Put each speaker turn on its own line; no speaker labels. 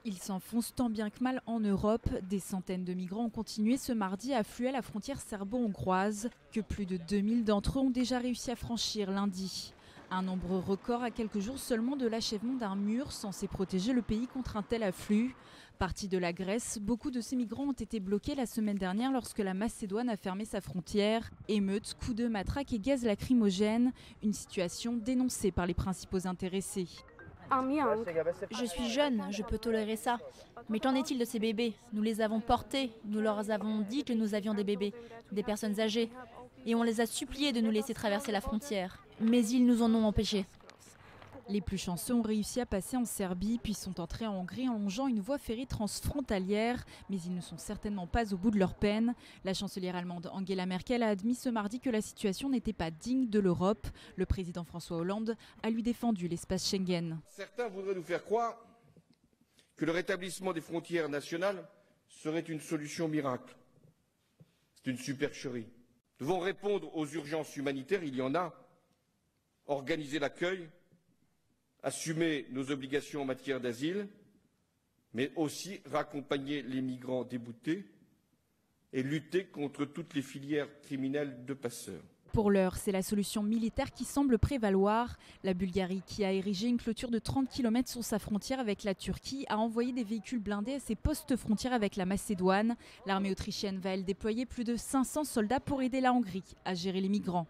Ils s'enfoncent tant bien que mal en Europe. Des centaines de migrants ont continué ce mardi à affluer à la frontière serbo-hongroise, que plus de 2000 d'entre eux ont déjà réussi à franchir lundi. Un nombre record à quelques jours seulement de l'achèvement d'un mur censé protéger le pays contre un tel afflux. Partis de la Grèce, beaucoup de ces migrants ont été bloqués la semaine dernière lorsque la Macédoine a fermé sa frontière. Émeutes, coups de matraque et gaz lacrymogène, une situation dénoncée par les principaux intéressés.
Je suis jeune, je peux tolérer ça. Mais qu'en est-il de ces bébés? Nous les avons portés, nous leur avons dit que nous avions des bébés, des personnes âgées. Et on les a suppliés de nous laisser traverser la frontière. Mais ils nous en ont empêchés.
Les plus chanceux ont réussi à passer en Serbie, puis sont entrés en Hongrie en longeant une voie ferrée transfrontalière. Mais ils ne sont certainement pas au bout de leur peine. La chancelière allemande Angela Merkel a admis ce mardi que la situation n'était pas digne de l'Europe. Le président François Hollande a lui défendu l'espace Schengen.
Certains voudraient nous faire croire que le rétablissement des frontières nationales serait une solution miracle. C'est une supercherie. Nous devons répondre aux urgences humanitaires, il y en a, organiser l'accueil, assumer nos obligations en matière d'asile, mais aussi raccompagner les migrants déboutés et lutter contre toutes les filières criminelles de passeurs.
Pour l'heure, c'est la solution militaire qui semble prévaloir. La Bulgarie, qui a érigé une clôture de 30 km sur sa frontière avec la Turquie, a envoyé des véhicules blindés à ses postes frontières avec la Macédoine. L'armée autrichienne va, elle, déployer plus de 500 soldats pour aider la Hongrie à gérer les migrants.